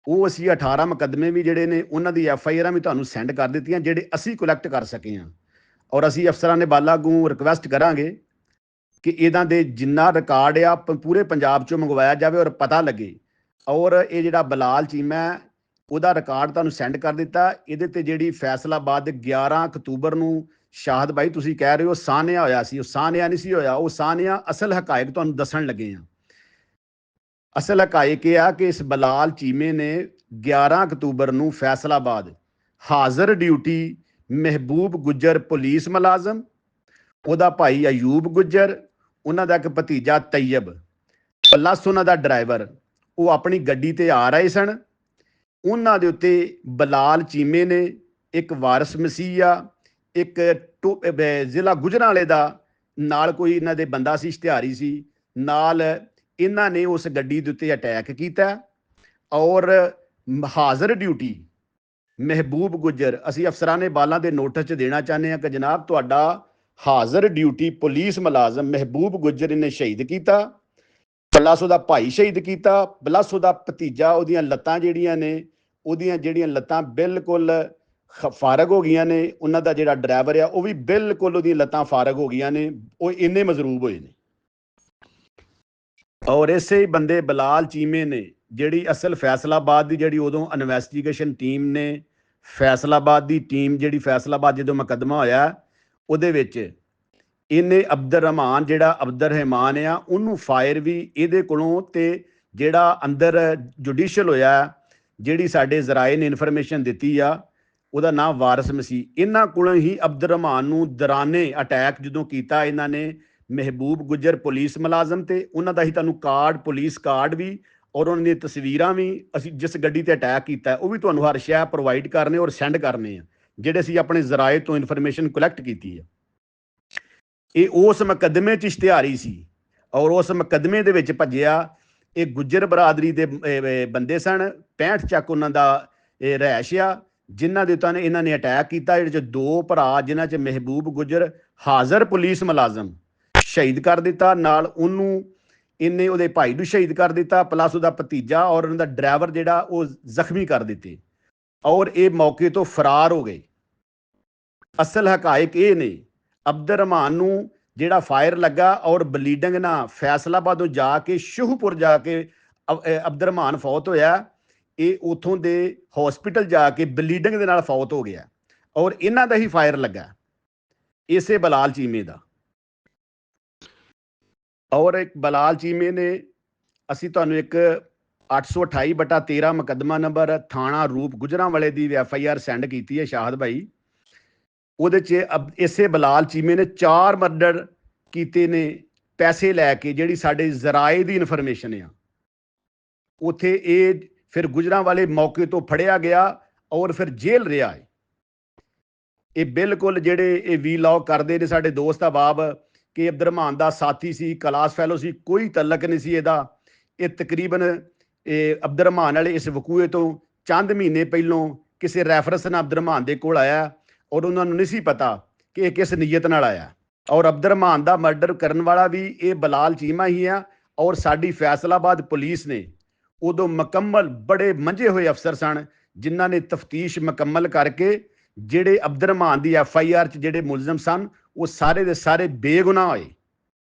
ਉਹ ਅਸੀਂ 18 ਮੁਕੱਦਮੇ ਵੀ ਜਿਹੜੇ ਨੇ ਉਹਨਾਂ ਦੀ FIR ਵੀ ਤੁਹਾਨੂੰ ਸੈਂਡ ਕਰ ਦਿੱਤੀਆਂ, ਜਿਹੜੇ ਅਸੀਂ ਕਲੈਕਟ ਕਰ ਸਕੇ ਹਾਂ। ਔਰ ਅਸੀਂ ਅਫਸਰਾਂ ਨੇ ਬਾਲਾ ਨੂੰ ਰਿਕਵੈਸਟ ਕਰਾਂਗੇ ਕਿ ਇਹਨਾਂ ਦੇ ਜਿੰਨਾ ਰਿਕਾਰਡ ਆ ਪੂਰੇ ਪੰਜਾਬ 'ਚੋਂ ਮੰਗਵਾਇਆ ਜਾਵੇ ਔਰ ਪਤਾ ਲੱਗੇ। ਔਰ ਇਹ ਜਿਹੜਾ ਬਲਾਲ ਚੀਮਾ ਹੈ, ਉਹਦਾ ਰਿਕਾਰਡ ਤੁਹਾਨੂੰ ਸੈਂਡ ਕਰ ਦਿੱਤਾ। ਇਹਦੇ ਤੇ ਜਿਹੜੀ ਫੈਸਲਾਬਾਦ 11 ਅਕਤੂਬਰ ਨੂੰ ਸ਼ਾਹਦ ਭਾਈ ਤੁਸੀਂ ਕਹਿ ਰਹੇ ਹੋ ਸਾਨਿਆ ਹੋਇਆ ਸੀ, ਉਹ ਸਾਨਿਆ ਨਹੀਂ ਸੀ ਹੋਇਆ। ਉਹ ਸਾਨਿਆ ਅਸਲ ਹਕਾਇਕ ਤੁਹਾਨੂੰ ਦੱਸਣ ਲੱਗੇ ਹਾਂ। ਅਸਲ ਹਕਾਇਕ ਇਹ ਆ ਕਿ ਇਸ ਬਲਾਲ ਚੀਮੇ ਨੇ 11 ਅਕਤੂਬਰ ਨੂੰ ਫੈਸਲਾਬਾਦ ਹਾਜ਼ਰ ਡਿਊਟੀ ਮਹਿਬੂਬ ਗੁੱਜਰ ਪੁਲਿਸ ਮੁਲਾਜ਼ਮ, ਉਹਦਾ ਭਾਈ ਅਯੂਬ ਗੁੱਜਰ, ਉਹਨਾਂ ਦਾ ਇੱਕ ਭਤੀਜਾ ਤੈਯਬ ਪਲੱਸ ਉਹਨਾਂ ਦਾ ਡਰਾਈਵਰ, ਉਹ ਆਪਣੀ ਗੱਡੀ ਤੇ ਆ ਰਹੇ ਸਨ। ਉਹਨਾਂ ਦੇ ਉੱਤੇ ਬਲਾਲ ਚੀਮੇ ਨੇ, ਇੱਕ ਵਾਰਿਸ ਮਸੀਹ ਆ, ਇੱਕ ਜ਼ਿਲ੍ਹਾ ਗੁਜਰਾਂਵਾਲੇ ਦਾ ਨਾਲ ਕੋਈ ਇਹਨਾਂ ਦੇ ਬੰਦਾ ਸੀ, ਇਸ਼ਤਿਹਾਰੀ ਸੀ ਨਾਲ, ਇਹਨਾਂ ਨੇ ਉਸ ਗੱਡੀ ਦੇ ਉੱਤੇ ਅਟੈਕ ਕੀਤਾ। ਔਰ ਹਾਜ਼ਰ ਡਿਊਟੀ ਮਹਿਬੂਬ ਗੁੱਜਰ, ਅਸੀਂ ਅਫਸਰਾਂ ਨੇ ਬਾਲਾਂ ਦੇ ਨੋਟਿਸ 'ਚ ਦੇਣਾ ਚਾਹੁੰਦੇ ਹਾਂ ਕਿ ਜਨਾਬ ਤੁਹਾਡਾ ਹਾਜ਼ਰ ਡਿਊਟੀ ਪੁਲਿਸ ਮੁਲਾਜ਼ਮ ਮਹਿਬੂਬ ਗੁੱਜਰ ਇਹਨੇ ਸ਼ਹੀਦ ਕੀਤਾ, ਪਲੱਸ ਉਹਦਾ ਭਾਈ ਸ਼ਹੀਦ ਕੀਤਾ, ਪਲੱਸ ਉਹਦਾ ਭਤੀਜਾ, ਉਹਦੀਆਂ ਲੱਤਾਂ ਜਿਹੜੀਆਂ ਨੇ, ਉਹਦੀਆਂ ਜਿਹੜੀਆਂ ਲੱਤਾਂ ਬਿਲਕੁਲ ਫਾਰਗ ਹੋ ਗਈਆਂ ਨੇ। ਉਹਨਾਂ ਦਾ ਜਿਹੜਾ ਡਰਾਈਵਰ ਆ ਉਹ ਵੀ ਬਿਲਕੁਲ ਉਹਦੀਆਂ ਲੱਤਾਂ ਫਾਰਗ ਹੋ ਗਈਆਂ ਨੇ, ਉਹ ਇੰਨੇ ਮਜ਼ਰੂਬ ਹੋਏ ਨੇ। ਔਰ ਇਸੇ ਬੰਦੇ ਬਲਾਲ ਚੀਮੇ ਨੇ ਜਿਹੜੀ ਅਸਲ ਫੈਸਲਾਬਾਦ ਦੀ ਜਿਹੜੀ ਉਦੋਂ ਇਨਵੈਸਟੀਗੇਸ਼ਨ ਟੀਮ ਨੇ, ਫੈਸਲਾਬਾਦ ਦੀ ਟੀਮ ਜਿਹੜੀ ਫੈਸਲਾਬਾਦ ਜਦੋਂ ਮੁਕੱਦਮਾ ਹੋਇਆ ਉਹਦੇ ਵਿੱਚ ਇਹਨੇ ਅਬਦੁਰਰਹਿਮਾਨ, ਜਿਹੜਾ ਅਬਦੁਰਰਹਿਮਾਨ ਆ, ਉਹਨੂੰ ਫਾਇਰ ਵੀ ਇਹਦੇ ਕੋਲੋਂ, ਤੇ ਜਿਹੜਾ ਅੰਦਰ ਜੁਡੀਸ਼ਲ ਹੋਇਆ, ਜਿਹੜੀ ਸਾਡੇ ਜ਼ਰਾਏ ਨੇ ਇਨਫੋਰਮੇਸ਼ਨ ਦਿੱਤੀ ਆ, ਉਹਦਾ ਨਾਮ ਵਾਰਿਸ ਮਸੀਹ, ਇਹਨਾਂ ਕੋਲੋਂ ਹੀ ਅਬਦੁਰਰਹਿਮਾਨ ਨੂੰ ਦੌਰਾਨੇ ਅਟੈਕ ਜਦੋਂ ਕੀਤਾ ਇਹਨਾਂ ਨੇ ਮਹਿਬੂਬ ਗੁੱਜਰ ਪੁਲਿਸ ਮੁਲਾਜ਼ਮ ਤੇ, ਉਹਨਾਂ ਦਾ ਹੀ ਤੁਹਾਨੂੰ ਕਾਰਡ, ਪੁਲਿਸ ਕਾਰਡ ਵੀ ਔਰ ਉਹਨਾਂ ਦੀਆਂ ਤਸਵੀਰਾਂ ਵੀ, ਅਸੀਂ ਜਿਸ ਗੱਡੀ ਤੇ ਅਟੈਕ ਕੀਤਾ ਉਹ ਵੀ ਤੁਹਾਨੂੰ ਹਰ ਸ਼ੈ ਪ੍ਰੋਵਾਈਡ ਕਰਨੇ ਔਰ ਸੈਂਡ ਕਰਨੇ ਆ, ਜਿਹੜੇ ਅਸੀਂ ਆਪਣੇ ਜ਼ਰਾਏ ਤੋਂ ਇਨਫੋਰਮੇਸ਼ਨ ਕਲੈਕਟ ਕੀਤੀ ਆ। ਇਹ ਉਸ ਮੁਕੱਦਮੇ 'ਚ ਇਸ਼ਤਿਹਾਰੀ ਸੀ ਔਰ ਉਸ ਮੁਕੱਦਮੇ ਦੇ ਵਿੱਚ ਭੱਜਿਆ। ਇਹ ਗੁੱਜਰ ਬਰਾਦਰੀ ਦੇ ਬੰਦੇ ਸਨ, 65 ਚੱਕ ਉਹਨਾਂ ਦਾ ਇਹ ਰਹਿਸ਼ ਆ, ਜਿਨ੍ਹਾਂ ਦੇ ਉੱਤੇ ਇਹਨਾਂ ਨੇ ਅਟੈਕ ਕੀਤਾ। ਜਿਹੜੇ 'ਚ 2 ਭਰਾ, ਜਿਨ੍ਹਾਂ 'ਚ ਮਹਿਬੂਬ ਗੁੱਜਰ ਹਾਜ਼ਰ ਪੁਲਿਸ ਮੁਲਾਜ਼ਮ ਸ਼ਹੀਦ ਕਰ ਦਿੱਤਾ, ਨਾਲ ਉਹਨੂੰ ਇਹਨੇ ਉਹਦੇ ਭਾਈ ਨੂੰ ਸ਼ਹੀਦ ਕਰ ਦਿੱਤਾ, ਪਲੱਸ ਉਹਦਾ ਭਤੀਜਾ ਔਰ ਉਹਨਾਂ ਦਾ ਡਰਾਈਵਰ ਜਿਹੜਾ ਉਹ ਜ਼ਖਮੀ ਕਰ ਦਿੱਤੇ, ਔਰ ਇਹ ਮੌਕੇ ਤੋਂ ਫਰਾਰ ਹੋ ਗਏ। ਅਸਲ ਹਕਾਇਕ ਇਹ ਨੇ, ਅਬਦੁਰਰਹਿਮਾਨ ਨੂੰ ਜਿਹੜਾ ਫਾਇਰ ਲੱਗਾ ਔਰ ਬਲੀਡਿੰਗ ਨਾਲ ਫੈਸਲਾਬਾਦੋਂ ਜਾ ਕੇ ਸ਼ੂਹਪੁਰ ਜਾ ਕੇ ਅਬਦੁਰਰਹਿਮਾਨ ਫੌਤ ਹੋਇਆ। ਇਹ ਉਥੋਂ ਦੇ ਹਸਪੀਟਲ ਜਾ ਕੇ ਬਲੀਡਿੰਗ ਦੇ ਨਾਲ ਫੌਤ ਹੋ ਗਿਆ, ਔਰ ਇਹਨਾਂ ਦਾ ਹੀ ਫਾਇਰ ਲੱਗਾ, ਇਸੇ ਬਲਾਲ ਚੀਮੇ ਦਾ। ਔਰ ਇੱਕ ਬਲਾਲ ਚੀਮੇ ਨੇ, ਅਸੀਂ ਤੁਹਾਨੂੰ ਇੱਕ 828/13 ਮੁਕੱਦਮਾ ਨੰਬਰ ਥਾਣਾ ਰੂਪ ਗੁਜਰਾਂਵਾਲੇ ਦੀ FIR ਸੈਂਡ ਕੀਤੀ ਹੈ ਸ਼ਾਹਦ ਭਾਈ। ਉਹਦੇ 'ਚ ਇਸੇ ਬਲਾਲ ਚੀਮੇ ਨੇ 4 ਮਰਡਰ ਕੀਤੇ ਨੇ ਪੈਸੇ ਲੈ ਕੇ, ਜਿਹੜੀ ਸਾਡੇ ਜ਼ਰਾਏ ਦੀ ਇਨਫੋਰਮੇਸ਼ਨ ਆ। ਉੱਥੇ ਇਹ ਫਿਰ ਗੁਜਰਾਂਵਾਲੇ ਮੌਕੇ ਤੋਂ ਫੜਿਆ ਗਿਆ ਔਰ ਫਿਰ ਜੇਲ੍ਹ ਰਿਹਾ ਹੈ। ਇਹ ਬਿਲਕੁਲ ਜਿਹੜੇ ਇਹ ਵੀਲੌਗ ਕਰਦੇ ਨੇ ਸਾਡੇ ਦੋਸਤ ਅਹਿਬਾਬ ਕਿ ਅਬਦੁਰਰਹਿਮਾਨ ਦਾ ਸਾਥੀ ਸੀ, ਕਲਾਸ ਫੈਲੋ ਸੀ, ਕੋਈ ਤਲਕ ਨਹੀਂ ਸੀ ਇਹਦਾ। ਇਹ ਤਕਰੀਬਨ ਅਬਦੁਰਰਹਿਮਾਨ ਵਾਲੇ ਇਸ ਵਕੂਏ ਤੋਂ ਚੰਦ ਮਹੀਨੇ ਪਹਿਲੋਂ ਕਿਸੇ ਰੈਫਰੈਂਸ ਨਾਲ ਅਬਦੁਰਰਹਿਮਾਨ ਦੇ ਕੋਲ ਆਇਆ, ਔਰ ਉਹਨਾਂ ਨੂੰ ਨਹੀਂ ਸੀ ਪਤਾ ਕਿ ਇਹ ਕਿਸ ਨੀਅਤ ਨਾਲ ਆਇਆ। ਔਰ ਅਬਦੁਰਰਹਿਮਾਨ ਦਾ ਮਰਡਰ ਕਰਨ ਵਾਲਾ ਵੀ ਇਹ ਬਲਾਲ ਚੀਮਾ ਹੀ ਆ। ਔਰ ਸਾਡੀ ਫੈਸਲਾਬਾਦ ਪੁਲਿਸ ਨੇ ਉਦੋਂ ਮੁਕੰਮਲ, ਬੜੇ ਮੰਝੇ ਹੋਏ ਅਫਸਰ ਸਨ, ਜਿਨ੍ਹਾਂ ਨੇ ਤਫਤੀਸ਼ ਮੁਕੰਮਲ ਕਰਕੇ ਜਿਹੜੇ ਅਬਦੁਰਰਹਿਮਾਨ ਦੀ FIR 'ਚ ਜਿਹੜੇ ਮੁਲਜ਼ਮ ਸਨ, ਉਹ ਸਾਰੇ ਦੇ ਸਾਰੇ ਬੇਗੁਨਾਹ ਹੋਏ।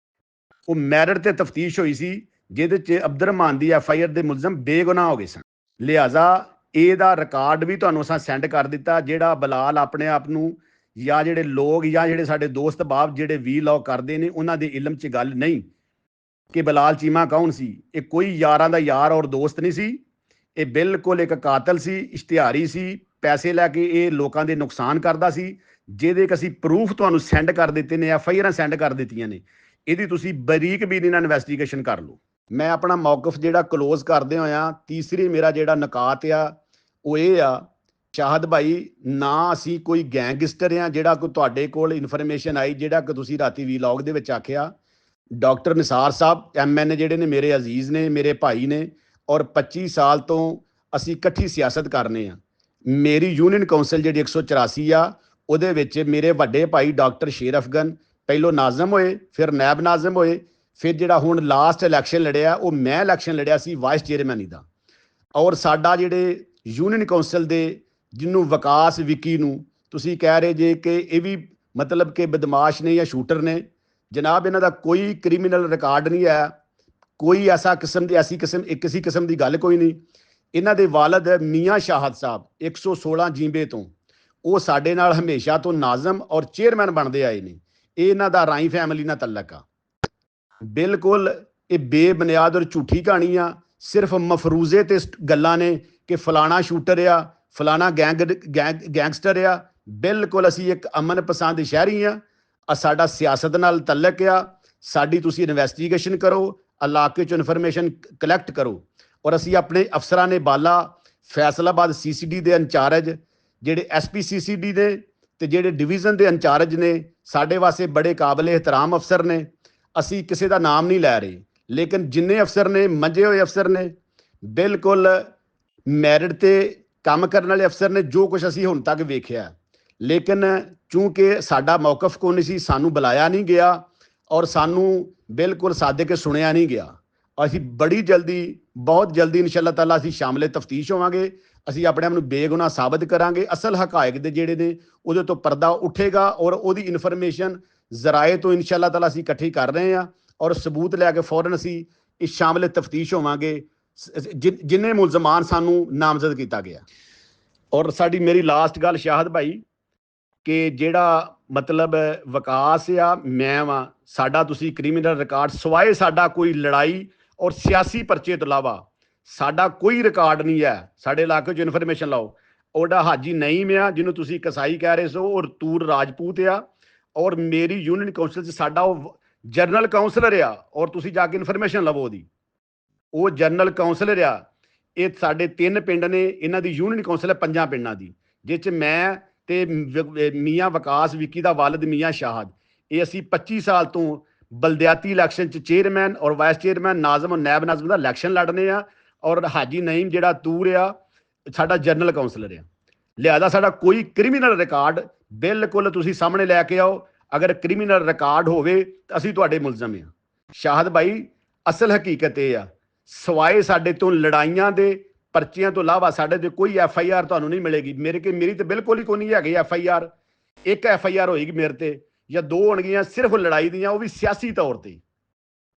ਉਹ ਮੈਰਿਟ ਤੇ ਤਫਤੀਸ਼ ਹੋਈ ਸੀ, ਜਿਹਦੇ 'ਚ ਅਬਦੁਰਰਹਿਮਾਨ ਦੀ FIR ਦੇ ਮੁਲਜ਼ਮ ਬੇਗੁਨਾਹ ਹੋ ਗਏ ਸਨ। ਲਿਹਾਜ਼ਾ ਇਹਦਾ ਰਿਕਾਰਡ ਵੀ ਤੁਹਾਨੂੰ ਅਸਾਂ ਸੈਂਡ ਕਰ ਦਿੱਤਾ। ਜਿਹੜਾ ਬਲਾਲ ਆਪਣੇ ਆਪ ਨੂੰ, ਜਾਂ ਜਿਹੜੇ ਲੋਕ, ਜਾਂ ਜਿਹੜੇ ਸਾਡੇ ਦੋਸਤ ਬਾਬ ਜਿਹੜੇ ਵੀਲੌਗ ਕਰਦੇ ਨੇ, ਉਹਨਾਂ ਦੇ ਇਲਮ 'ਚ ਗੱਲ ਨਹੀਂ ਕਿ ਬਲਾਲ ਚੀਮਾ ਕੌਣ ਸੀ। ਇਹ ਕੋਈ ਯਾਰਾਂ ਦਾ ਯਾਰ ਔਰ ਦੋਸਤ ਨਹੀਂ ਸੀ। ਇਹ ਬਿਲਕੁਲ ਇੱਕ ਕਾਤਲ ਸੀ, ਇਸ਼ਤਿਹਾਰੀ ਸੀ, ਪੈਸੇ ਲੈ ਕੇ ਇਹ ਲੋਕਾਂ ਦੇ ਨੁਕਸਾਨ ਕਰਦਾ ਸੀ, ਜਿਹਦੇ ਕਿ ਅਸੀਂ ਪ੍ਰੂਫ ਤੁਹਾਨੂੰ ਸੈਂਡ ਕਰ ਦਿੱਤੇ ਨੇ, FIR ਸੈਂਡ ਕਰ ਦਿੱਤੀਆਂ ਨੇ। ਇਹਦੀ ਤੁਸੀਂ ਬਰੀਕ ਵੀ ਨਾਲ ਇਨਵੈਸਟੀਗੇਸ਼ਨ ਕਰ ਲਓ। ਮੈਂ ਆਪਣਾ ਮੌਕਫ ਜਿਹੜਾ ਕਲੋਜ਼ ਕਰਦੇ ਹੋਇਆ, ਤੀਸਰੀ ਮੇਰਾ ਜਿਹੜਾ ਨਕਾਤ ਆ ਉਹ ਇਹ ਆ, ਸ਼ਾਹਦ ਭਾਈ, ਨਾ ਅਸੀਂ ਕੋਈ ਗੈਂਗਸਟਰ ਆ ਜਿਹੜਾ ਕੋਈ ਤੁਹਾਡੇ ਕੋਲ ਇਨਫੋਰਮੇਸ਼ਨ ਆਈ, ਜਿਹੜਾ ਕਿ ਤੁਸੀਂ ਰਾਤੀ ਵੀਲੌਗ ਦੇ ਵਿੱਚ ਆਖਿਆ। ਡਾਕਟਰ ਨਿਸਾਰ ਸਾਹਿਬ MN ਜਿਹੜੇ ਨੇ, ਮੇਰੇ ਅਜ਼ੀਜ਼ ਨੇ, ਮੇਰੇ ਭਾਈ ਨੇ, ਔਰ 25 ਸਾਲ ਤੋਂ ਅਸੀਂ ਇਕੱਠੀ ਸਿਆਸਤ ਕਰਨੇ ਆ। ਮੇਰੀ ਯੂਨੀਅਨ ਕਾਉਂਸਲ ਜਿਹੜੀ 184 ਆ, ਉਹਦੇ ਵਿੱਚ ਮੇਰੇ ਵੱਡੇ ਭਾਈ ਡਾਕਟਰ ਸ਼ੇਰ ਅਫਗਨ ਪਹਿਲੋਂ ਨਾਜ਼ਮ ਹੋਏ, ਫਿਰ ਨੈਬ ਨਾਜ਼ਮ ਹੋਏ, ਫਿਰ ਜਿਹੜਾ ਹੁਣ ਲਾਸਟ ਇਲੈਕਸ਼ਨ ਲੜਿਆ ਉਹ ਮੈਂ ਇਲੈਕਸ਼ਨ ਲੜਿਆ ਸੀ ਵਾਈਸ ਚੇਅਰਮੈਨੀ ਦਾ। ਔਰ ਸਾਡਾ ਜਿਹੜੇ ਯੂਨੀਅਨ ਕਾਉਂਸਲ ਦੇ, ਜਿਹਨੂੰ ਵਿਕਾਸ ਵਿੱਕੀ ਨੂੰ ਤੁਸੀਂ ਕਹਿ ਰਹੇ ਜੇ ਕਿ ਇਹ ਵੀ ਮਤਲਬ ਕਿ ਬਦਮਾਸ਼ ਨੇ ਜਾਂ ਸ਼ੂਟਰ ਨੇ, ਜਨਾਬ ਇਹਨਾਂ ਦਾ ਕੋਈ ਕ੍ਰਿਮੀਨਲ ਰਿਕਾਰਡ ਨਹੀਂ ਹੈ, ਕੋਈ ਕਿਸੇ ਕਿਸਮ ਦੀ ਗੱਲ ਕੋਈ ਨਹੀਂ। ਇਹਨਾਂ ਦੇ ਵਾਲਦ ਮੀਆਂ ਸ਼ਾਹਦ ਸਾਹਿਬ 116 ਜੀਂਬੇ ਤੋਂ, ਉਹ ਸਾਡੇ ਨਾਲ ਹਮੇਸ਼ਾ ਤੋਂ ਨਾਜ਼ਮ ਔਰ ਚੇਅਰਮੈਨ ਬਣਦੇ ਆਏ ਨੇ। ਇਹ ਇਹਨਾਂ ਦਾ ਰਾਈ ਫੈਮਿਲੀ ਨਾਲ ਤਲਕ ਆ। ਬਿਲਕੁਲ ਇਹ ਬੇਬੁਨਿਆਦ ਔਰ ਝੂਠੀ ਕਹਾਣੀ ਆ। ਸਿਰਫ ਮਫਰੂਜ਼ੇ ਤੇ ਗੱਲਾਂ ਨੇ ਕਿ ਫਲਾਣਾ ਸ਼ੂਟਰ ਆ, ਫਲਾਣਾ ਗੈਂਗਸਟਰ ਆ। ਬਿਲਕੁਲ ਅਸੀਂ ਇੱਕ ਅਮਨ ਪਸੰਦ ਸ਼ਹਿਰੀ ਆ। ਸਾਡਾ ਸਿਆਸਤ ਨਾਲ ਤਲਕ ਆ। ਸਾਡੀ ਤੁਸੀਂ ਇਨਵੈਸਟੀਗੇਸ਼ਨ ਕਰੋ, ਇਲਾਕੇ 'ਚੋਂ ਇਨਫੋਰਮੇਸ਼ਨ ਕਲੈਕਟ ਕਰੋ। ਔਰ ਅਸੀਂ ਆਪਣੇ ਅਫਸਰਾਂ ਨੇ ਬਾਲਾ ਫੈਸਲਾਬਾਦ CCD ਦੇ ਇੰਚਾਰਜ, ਜਿਹੜੇ SP CCD ਦੇ ਤੇ ਜਿਹੜੇ ਡਿਵੀਜ਼ਨ ਦੇ ਇੰਚਾਰਜ ਨੇ, ਸਾਡੇ ਵਾਸਤੇ ਬੜੇ ਕਾਬਿਲ ਇਹਤਰਾਮ ਅਫਸਰ ਨੇ। ਅਸੀਂ ਕਿਸੇ ਦਾ ਨਾਮ ਨਹੀਂ ਲੈ ਰਹੇ, ਲੇਕਿਨ ਜਿੰਨੇ ਅਫਸਰ ਨੇ, ਮੰਝੇ ਹੋਏ ਅਫਸਰ ਨੇ, ਬਿਲਕੁਲ ਮੈਰਿਟ ਤੇ ਕੰਮ ਕਰਨ ਵਾਲੇ ਅਫਸਰ ਨੇ, ਜੋ ਕੁਝ ਅਸੀਂ ਹੁਣ ਤੱਕ ਵੇਖਿਆ। ਲੇਕਿਨ ਚੂੰਕਿ ਸਾਡਾ ਮੌਕਫ ਕੋਈ ਨਹੀਂ ਸੀ, ਸਾਨੂੰ ਬੁਲਾਇਆ ਨਹੀਂ ਗਿਆ ਔਰ ਸਾਨੂੰ ਬਿਲਕੁਲ ਸਾਦੇ ਕੇ ਸੁਣਿਆ ਨਹੀਂ ਗਿਆ। ਅਸੀਂ ਬੜੀ ਜਲਦੀ, ਬਹੁਤ ਜਲਦੀ ਇਨਸ਼ਾਅੱਲਾ ਤਾਲਾ ਅਸੀਂ ਸ਼ਾਮਲੇ ਤਫਤੀਸ਼ ਹੋਵਾਂਗੇ। ਅਸੀਂ ਆਪਣੇ ਆਪ ਨੂੰ ਬੇਗੁਨਾਹ ਸਾਬਤ ਕਰਾਂਗੇ। ਅਸਲ ਹਕਾਇਕ ਦੇ ਜਿਹੜੇ ਨੇ ਉਹਦੇ ਤੋਂ ਪਰਦਾ ਉੱਠੇਗਾ ਔਰ ਉਹਦੀ ਇਨਫੋਰਮੇਸ਼ਨ ਜ਼ਰਾਏ ਤੋਂ ਇਨਸ਼ਾਅੱਲਾ ਤਾਲਾ ਅਸੀਂ ਇਕੱਠੀ ਕਰ ਰਹੇ ਹਾਂ, ਔਰ ਸਬੂਤ ਲੈ ਕੇ ਫੌਰਨ ਅਸੀਂ ਇਸ ਸ਼ਾਮਲੇ ਤਫਤੀਸ਼ ਹੋਵਾਂਗੇ ਜਿੰਨੇ ਮੁਲਜ਼ਮਾਨ ਸਾਨੂੰ ਨਾਮਜ਼ਦ ਕੀਤਾ ਗਿਆ। ਔਰ ਸਾਡੀ ਮੇਰੀ ਲਾਸਟ ਗੱਲ ਸ਼ਾਹਦ ਭਾਈ, ਕਿ ਜਿਹੜਾ ਮਤਲਬ ਵਿਕਾਸ ਆ, ਮੈਂ ਵਾਂ, ਸਾਡਾ ਤੁਸੀਂ ਕ੍ਰਿਮੀਨਲ ਰਿਕਾਰਡ ਸਵਾਏ ਸਾਡਾ ਕੋਈ ਲੜਾਈ ਔਰ ਸਿਆਸੀ ਪਰਚੇ ਤੋਂ ਇਲਾਵਾ ਸਾਡਾ ਕੋਈ ਰਿਕਾਰਡ ਨਹੀਂ ਹੈ। ਸਾਡੇ ਇਲਾਕੇ 'ਚ ਇਨਫੋਰਮੇਸ਼ਨ ਲਾਓ, ਉਹਦਾ ਹਾਜੀ ਨਈਮ ਆ, ਜਿਹਨੂੰ ਤੁਸੀਂ ਕਸਾਈ ਕਹਿ ਰਹੇ ਸੋ, ਔਰ ਤੂਰ ਰਾਜਪੂਤ ਆ। ਔਰ ਮੇਰੀ ਯੂਨੀਅਨ ਕਾਉਂਸਲ 'ਚ ਸਾਡਾ ਉਹ ਜਨਰਲ ਕਾਉਂਸਲਰ ਆ, ਔਰ ਤੁਸੀਂ ਜਾ ਕੇ ਇਨਫੋਰਮੇਸ਼ਨ ਲਵੋ ਉਹਦੀ। ਉਹ ਜਨਰਲ ਕਾਉਂਸਲਰ ਆ। ਇਹ ਸਾਡੇ 3 ਪਿੰਡ ਨੇ, ਇਹਨਾਂ ਦੀ ਯੂਨੀਅਨ ਕਾਉਂਸਲ ਹੈ 5 ਪਿੰਡਾਂ ਦੀ, ਜਿਸ 'ਚ ਮੈਂ ਤੇ ਮੀਆਂ ਵਿਕਾਸ ਵਿੱਕੀ ਦਾ ਵਾਲਦ ਮੀਆਂ ਸ਼ਾਹਦ। ਇਹ ਅਸੀਂ 25 ਸਾਲ ਤੋਂ ਬਲਦਿਆਤੀ ਇਲੈਕਸ਼ਨ 'ਚ ਚੇਅਰਮੈਨ ਔਰ ਵਾਈਸ ਚੇਅਰਮੈਨ, ਨਾਜ਼ਮ ਔਰ ਨੈਬ ਨਾਜ਼ਮ ਦਾ ਇਲੈਕਸ਼ਨ ਲੜਨੇ ਆ। ਔਰ ਹਾਜੀ ਨਈਮ ਜਿਹੜਾ ਤੂਰ ਆ, ਸਾਡਾ ਜਨਰਲ ਕਾਉਂਸਲਰ ਆ। ਲਿਹਾਜ਼ਾ ਸਾਡਾ ਕੋਈ ਕ੍ਰਿਮੀਨਲ ਰਿਕਾਰਡ ਬਿਲਕੁਲ ਤੁਸੀਂ ਸਾਹਮਣੇ ਲੈ ਕੇ ਆਓ। ਅਗਰ ਕ੍ਰਿਮੀਨਲ ਰਿਕਾਰਡ ਹੋਵੇ ਤਾਂ ਅਸੀਂ ਤੁਹਾਡੇ ਮੁਲਜ਼ਮ ਆ। ਸ਼ਾਹਦ ਭਾਈ, ਅਸਲ ਹਕੀਕਤ ਇਹ ਆ, ਸਵਾਏ ਸਾਡੇ ਤੋਂ ਲੜਾਈਆਂ ਦੇ ਪਰਚਿਆਂ ਤੋਂ ਇਲਾਵਾ ਸਾਡੇ ਤੇ ਕੋਈ FIR ਤੁਹਾਨੂੰ ਨਹੀਂ ਮਿਲੇਗੀ। ਮੇਰੀ ਤੇ ਬਿਲਕੁਲ ਹੀ ਕੋਈ ਨਹੀਂ ਹੈਗੀ FIR। ਇੱਕ FIR ਹੋਏਗੀ ਮੇਰੇ ਤੇ ਜਾਂ 2 ਹੋਣਗੀਆਂ ਸਿਰਫ ਲੜਾਈ ਦੀਆਂ, ਉਹ ਵੀ ਸਿਆਸੀ ਤੌਰ ਤੇ,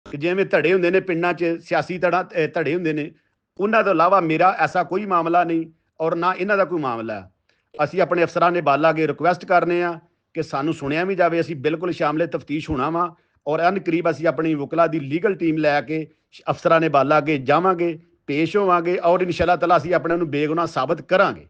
ਕਿ ਜਿਵੇਂ ਧੜੇ ਹੁੰਦੇ ਨੇ ਪਿੰਡਾਂ 'ਚ, ਸਿਆਸੀ ਧੜੇ ਹੁੰਦੇ ਨੇ, ਉਹਨਾਂ ਤੋਂ ਇਲਾਵਾ ਮੇਰਾ ਐਸਾ ਕੋਈ ਮਾਮਲਾ ਨਹੀਂ ਔਰ ਨਾ ਇਹਨਾਂ ਦਾ ਕੋਈ ਮਾਮਲਾ ਹੈ। ਅਸੀਂ ਆਪਣੇ ਅਫਸਰਾਂ ਨੇ ਬਾਲਾ ਅੱਗੇ ਰਿਕੁਐਸਟ ਕਰਨੇ ਆ ਕਿ ਸਾਨੂੰ ਸੁਣਿਆ ਵੀ ਜਾਵੇ। ਅਸੀਂ ਬਿਲਕੁਲ ਸ਼ਾਮਲੇ ਤਫਤੀਸ਼ ਹੋਣਾ ਵਾ ਔਰ ਕਰੀਬ ਅਸੀਂ ਆਪਣੀ ਵਕਲਾ ਦੀ ਲੀਗਲ ਟੀਮ ਲੈ ਕੇ ਅਫਸਰਾਂ ਨੇ ਬਾਲਾ ਅੱਗੇ ਜਾਵਾਂਗੇ, ਪੇਸ਼ ਹੋਵਾਂਗੇ ਔਰ ਇਨਸ਼ਾਅੱਲਾ ਤਾਲਾ ਅਸੀਂ ਆਪਣੇ ਨੂੰ ਬੇਗੁਨਾਹ ਸਾਬਤ ਕਰਾਂਗੇ।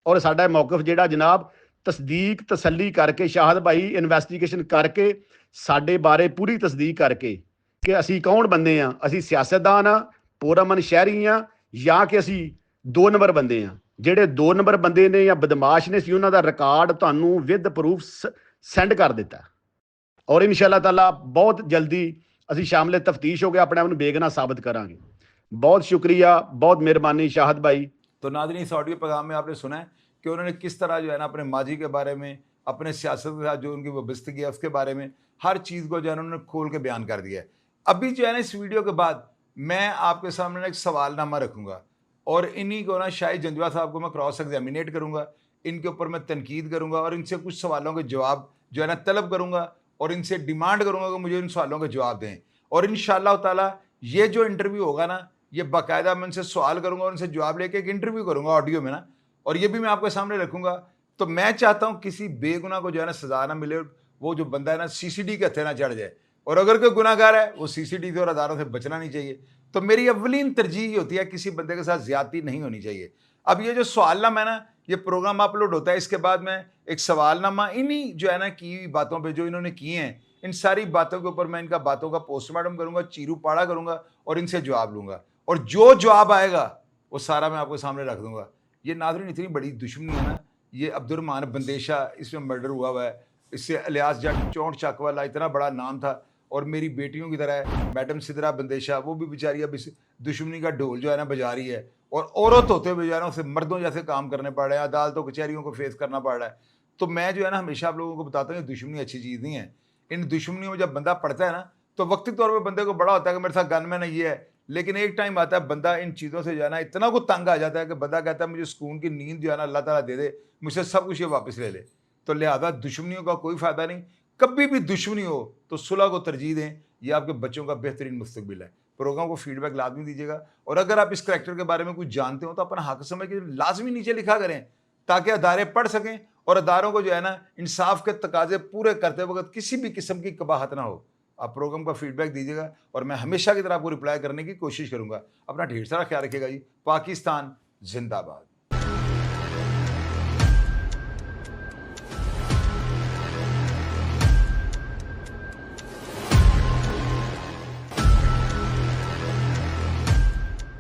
ਔਰ ਸਾਡਾ ਮੌਕਫ ਜਿਹੜਾ ਜਨਾਬ, ਤਸਦੀਕ ਤਸੱਲੀ ਕਰਕੇ, ਸ਼ਾਹਦ ਭਾਈ ਇਨਵੈਸਟੀਗੇਸ਼ਨ ਕਰਕੇ, ਸਾਡੇ ਬਾਰੇ ਪੂਰੀ ਤਸਦੀਕ ਕਰਕੇ ਕਿ ਅਸੀਂ ਕੌਣ ਬੰਦੇ ਆ, ਅਸੀਂ ਸਿਆਸਤਦਾਨ ਆ, ਪੁਰਅਮਨ ਸ਼ਹਿਰੀ ਆ, ਜਾਂ ਕਿ ਅਸੀਂ 2 ਨੰਬਰ ਬੰਦੇ ਆ। ਜਿਹੜੇ 2 ਨੰਬਰ ਬੰਦੇ ਨੇ ਜਾਂ ਬਦਮਾਸ਼ ਨੇ, ਸੀ ਉਹਨਾਂ ਦਾ ਰਿਕਾਰਡ ਤੁਹਾਨੂੰ ਵਿਦ ਪ੍ਰੂਫ ਸੈਂਡ ਕਰ ਦਿੱਤਾ ਔਰ ਇਨਸ਼ਾਅੱਲਾ ਤਾਲਾ ਬਹੁਤ ਜਲਦੀ ਅਸੀਂ ਸ਼ਾਮਲੇ ਤਫਤੀਸ਼ ਹੋ ਕੇ ਆਪਣੇ ਆਪ ਨੂੰ ਬੇਗੁਨਾਹ ਸਾਬਤ ਕਰਾਂਗੇ। बहुत शुक्रिया, बहुत मेहरबानी शाहद भाई। तो नाज़रीन, इस ऑडियो पैगाम में आपने सुना है कि उन्होंने किस तरह जो है ना अपने माजी के बारे में, अपने सियासत के साथ जो उनकी वाबस्तगी है उसके बारे में हर चीज़ को जो है उन्होंने खोल के बयान कर दिया है। अभी जो है ना इस वीडियो के बाद मैं आपके सामने एक सवालनामा रखूँगा और इन्हीं को ना शाहिद जंजवा साहब को मैं क्रॉस एग्जामिनेट करूँगा, इनके ऊपर मैं तनकीद करूँगा और इनसे कुछ सवालों के जवाब जो है ना तलब करूँगा और इनसे डिमांड करूँगा कि मुझे इन सवालों के जवाब दें। और इंशाअल्लाह ताला ये जो इंटरव्यू होगा ना, ये बाकायदा मैं उनसे सवाल करूंगा और उनसे जवाब लेके एक इंटरव्यू करूंगा ऑडियो में ना, और ये भी मैं आपके सामने रखूंगा। तो मैं चाहता हूं किसी बेगुनाह को जो है ना सजा ना मिले, वो जो बंदा है ना CCD के हथे ना चढ़ जाए, और अगर कोई गुनाहगार है वो CCD से और अदारों से बचना नहीं चाहिए। तो मेरी अव्वलीन तरजीह होती है किसी बंदे के साथ ज्यादती नहीं होनी चाहिए। अब ये जो सवालनामा है ना, ये प्रोग्राम अपलोड होता है, इसके बाद मैं एक सवालनामा इन्हीं जो है ना की बातों पर जो इन्होंने किए हैं, इन सारी बातों के ऊपर मैं इनका बातों का पोस्टमार्टम करूंगा, चीरू पाड़ा करूंगा और इनसे जवाब लूंगा, और जो जवाब आएगा वो सारा मैं आपके सामने रख दूंगा। ये नाज़रीन इतनी बड़ी दुश्मनी है ना, ये अब्दुर्रहमान बंदेशा, इसमें मर्डर हुआ हुआ है, इससे इलियास जट चौंट चक वाला इतना बड़ा नाम था, और मेरी बेटियों की तरह है मैडम सिदरा बंदेशा, वो भी बेचारी अब इस दुश्मनी का ढोल जो है ना बजा रही है, और औरत होते हुए बेचारों से मर्दों जैसे काम करने पड़ रहे हैं, अदालतों कचहरियों को फेस करना पड़ रहा है। तो मैं जो है ना हमेशा आप लोगों को बताता हूँ, दुश्मनी अच्छी चीज़ नहीं है। इन दुश्मनियों में जब बंदा पड़ता है ना, तो वक्ती तौर पर बंदे को बड़ा होता है कि मेरे साथ गनमैन है, ये है, लेकिन एक टाइम आता है बंदा इन चीज़ों से जो है ना इतना को तंग आ जाता है कि बंदा कहता है मुझे सुकून की नींद जो है ना अल्लाह ताला दे दे, मुझसे सब कुछ ये वापस ले ले। तो लिहाजा दुश्मनियों का कोई फ़ायदा नहीं। कभी भी दुश्मनी हो तो सुलह को तरजीह दें, ये आपके बच्चों का बेहतरीन मुस्तकबिल है। प्रोग्राम को फीडबैक लाजमी दीजिएगा, और अगर आप इस करैक्टर के बारे में कुछ जानते हो तो अपना हक समझ के लाजमी नीचे लिखा करें, ताकि अदारे पढ़ सकें और अदारों को जो है ना इंसाफ के तकाजे पूरे करते वक्त किसी भी किस्म की कबाहत ना हो। आप प्रोग्राम का फीडबैक दीजिएगा और मैं हमेशा की तरह आपको रिप्लाई करने की कोशिश करूंगा। अपना ढेर सारा ख्याल रखिएगा जी। पाकिस्तान जिंदाबाद।